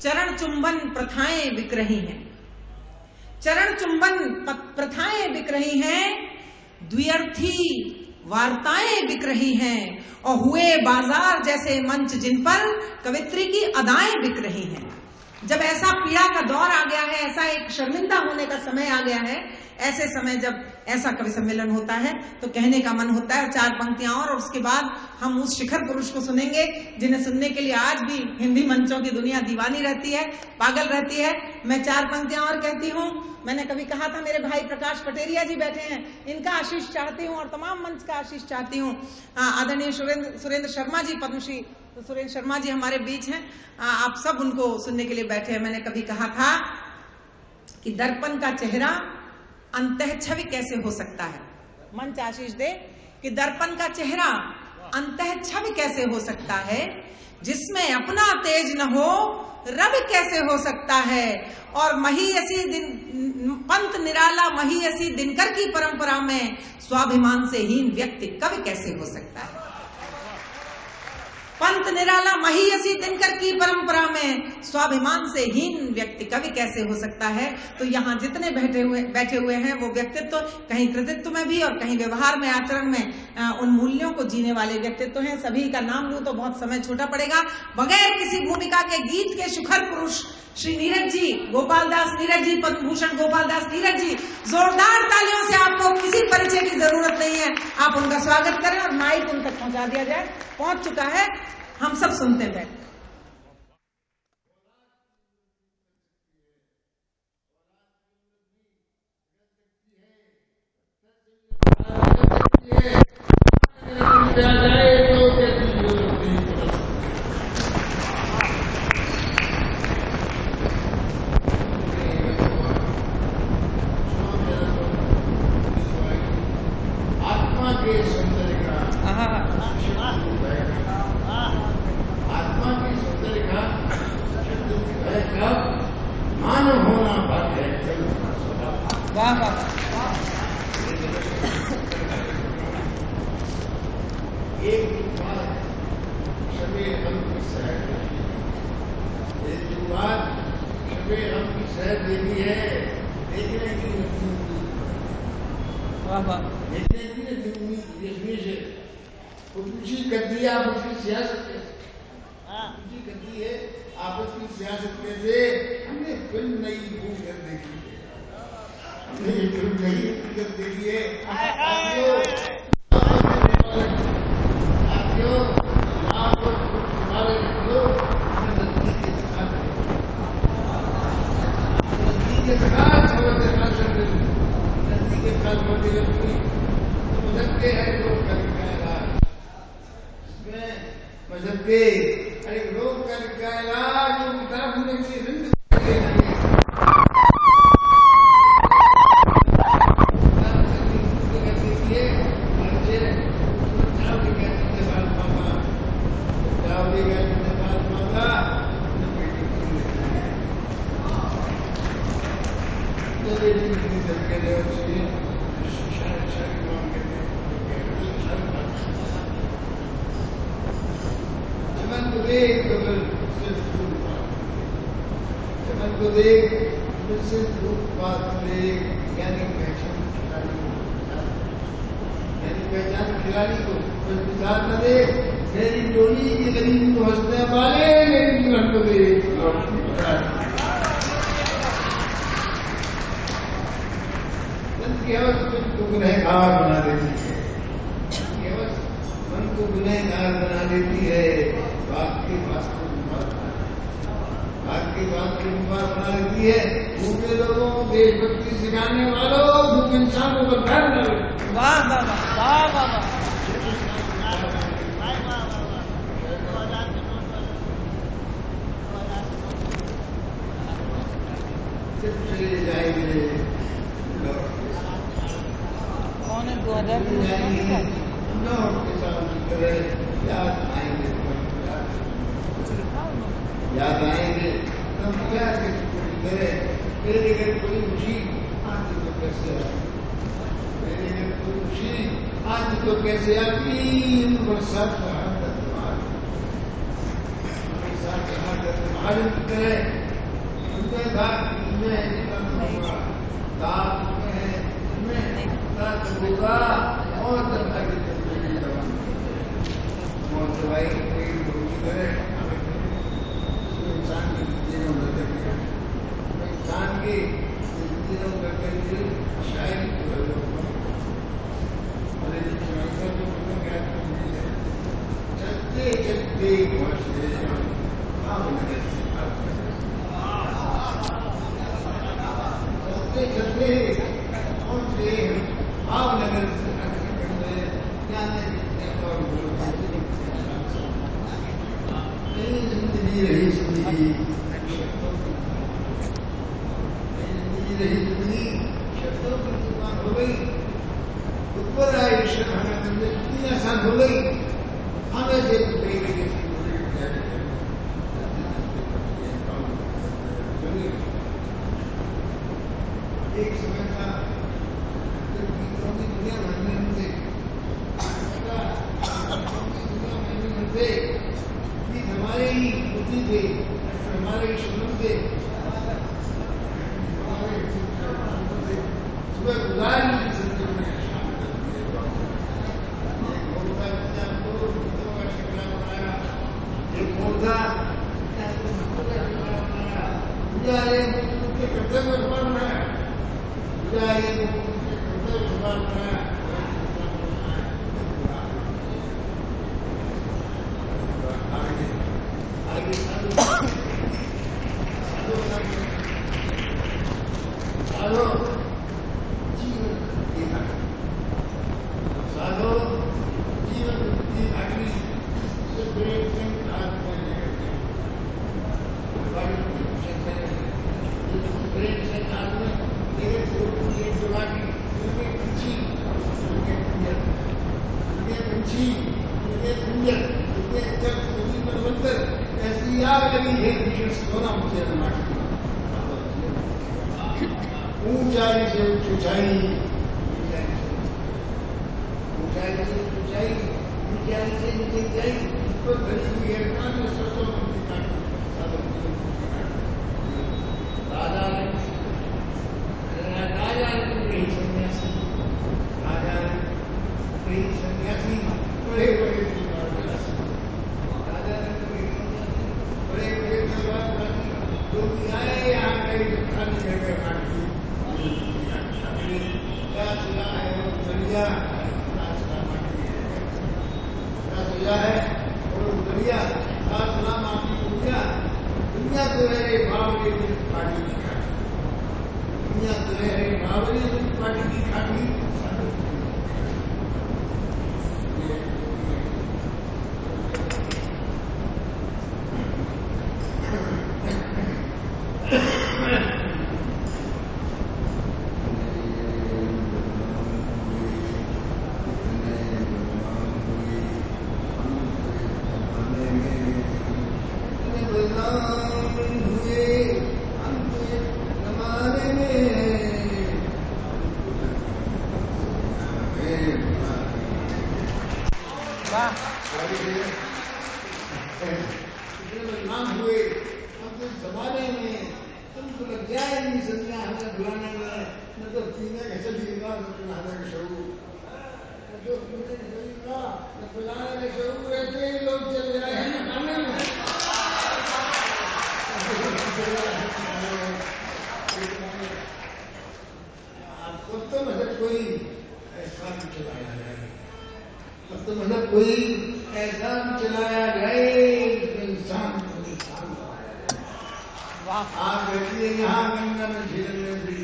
चरण चुंबन प्रथाएं बिक रही हैं, चरण चुंबन प्रथाएं बिक रही हैं, द्व्यर्थी वार्ताएं बिक रही हैं और हुए बाजार जैसे मंच जिन पर कवित्री की अदाएं बिक रही हैं। जब ऐसा पीड़ा का दौर आ गया है, ऐसा एक शर्मिंदा होने का समय आ गया है, ऐसे समय जब ऐसा कवि सम्मेलन होता है तो कहने का मन होता है 4 पंक्तियां और उसके बाद हम उस शिखर पुरुष को सुनेंगे जिन्हें सुनने के लिए आज भी हिंदी मंचों की दुनिया दीवानी रहती है, पागल रहती है। मैं 4 पंक्तियां और कहती हूँ। मैंने कभी कहा था, मेरे भाई प्रकाश पटेरिया जी बैठे हैं, इनका आशीष चाहती हूँ और तमाम मंच का आशीष चाहती हूँ। आदरणीय सुरेंद्र शर्मा जी, पद्मश्री सुरेंद्र शर्मा जी हमारे बीच हैं, आप सब उनको सुनने के लिए बैठे हैं। मैंने कभी कहा था कि दर्पण का चेहरा अंतः छवि कैसे हो सकता है, मंच आशीष दे, कि दर्पण का चेहरा अंतः छवि कैसे हो सकता है, जिसमें अपना तेज न हो रब कैसे हो सकता है, और महीयसी दिन पंत निराला महीयसी दिनकर की परंपरा में स्वाभिमान से हीन व्यक्ति कवि कैसे हो सकता है। पंत निराला महीयसी दिनकर की परंपरा में स्वाभिमान से हीन व्यक्ति कवि कैसे हो सकता है। तो यहाँ जितने बैठे हुए हैं वो व्यक्तित्व कहीं कृतित्व में भी और कहीं व्यवहार में, आचरण में उन मूल्यों को जीने वाले व्यक्तित्व हैं। सभी का नाम लूं तो बहुत समय छोटा पड़ेगा। बगैर किसी भूमिका के गीत के शिखर पुरुष श्री नीरज जी, गोपाल दास नीरज जी, पद्म भूषण गोपाल दास नीरज जी, जोरदार तालियों से आपको किसी परिचय की जरूरत नहीं है, आप उनका स्वागत करें और माइक उन तक पहुंचा दिया जाए। पहुंच चुका है, हम सब सुनते हैं। आत्मा के सौंदर्य का आत्मा की सौंदर्य का मानव होना बात है। वाह वाह। एक बात शबे हम की सहर, एक बात शबे हम की सहर देवी है, देखने की देखने की उम्मीद से ऊंची कर दी आप उसकी सियासत ऊंची कर दी है आपस की सियासत कैसे। हमने फिल्म नई भूमिका देखी है, हमने ये फिल्म नई भूमिका देखी है। मजहब के अरे लोग कर का इलाज किताब में से हिंद पहचान खिलाड़ी को विचार न दे, मेरी टोली की गरीब को हंसने वाले मेरी जीवन को दे। मन को गुनहगार बना देती है, मन को गुनहगार बना देती है, बात की वास्तव आपकी बात की बात बना देती है। भूखे लोगों को देशभक्ति सिखाने वालों, भूखे इंसानों को घर न। वाह वाह वाह वाह वाह। चले जाएंगे कौन है 2000 के साथ याद आएंगे, याद आएंगे तब क्या मेरे घर कोई खुशी आज तो कैसे मेरे घर कोई खुशी आज तो कैसे आती बरसात का हाथ महाजन की तरह उनमें दाग उनमें होगा, दाग उनमें है, उनमें दाग होगा और जनता की तंदुरुस्ती दवा और दवाई कोई रोगी करे इंसान की जिंदगी में बदल इंसान की जिंदगी में बदल शायद चलते चलते पहुंचे चलते चलते पहुंचे भावनगर जिंदगी रही जिंदगी जिंदगी शब्दों की दुकान हो गई ऊपर आए ईश्वर हमें इतनी आसान हो गई हमें से एक समय था गीतों की दुनिया मानने होते गीत हमारे ही बुद्धि थे हमारे ही शुरू थे सुबह गुजारी की जिंदगी में पौधा कर्तव्य समान बनाया कर्तव्य समान बनाया आगे साधो जीवन साधो जीवन की आखिरी ऐसी आग लगी है भीषण सोना मुझे ऊंचाई से ऊंचाई ऊंचाई से ऊंचाई ऊंचाई से ऊंचाई पर धरी हुई है कान सोचो राजा ने कई सन्यासी राजा ने कई सन्यासी बड़े बड़े राजा ने कई बड़े बड़े लोग आए यहाँ कई खाली जगह काटी क्या सुना है वो दरिया क्या सुना है वो दरिया क्या सुना माफी दुनिया दुनिया तो है बावली पार्टी की खाटी दुनिया तो है बावली पार्टी की खाटी नाम हुए हम तो जमाने में तुमको लग जाए नहीं संज्ञा हमें बुलाने में न तो पीने का चलेगा न पिलाने का शौक न जो पीने का चलेगा न पिलाने का शौक ऐसे ही लोग चले रहे हैं खाने में आपको तो मतलब कोई ऐसा भी चलाया जाए अब तो मतलब कोई ऐसा भी चलाया जाए इंसान आप बैठिए यहाँ गंगा में झील में भी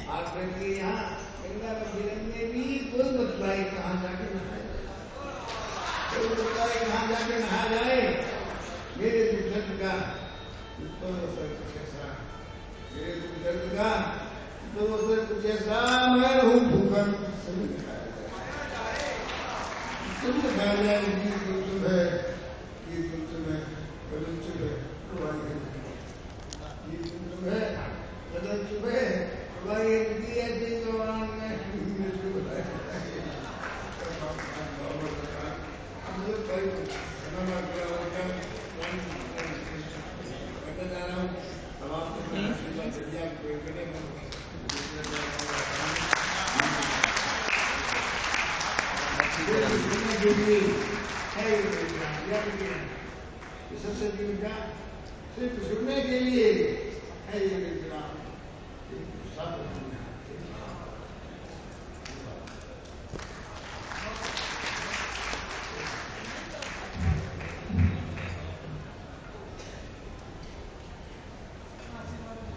आप बैठिए यहाँ गंगा में झील में भी कोई बतलाए कहाँ जाके नहाए कोई बतलाए कहाँ जाके नहा जाए मेरे दुर्गंध का कुछ ऐसा मेरे दुर्गंध का तो कुछ ऐसा मैं हूँ भूखंड तुम दिखाया जाए ये तुम है ये तुम है कदम चुप है ये तुम है कदम चुप है हमारी ऐसे दौरान में हम लोग سرسوتی نے کہا صرف سننے کے لیے ہے یہ کلام، سب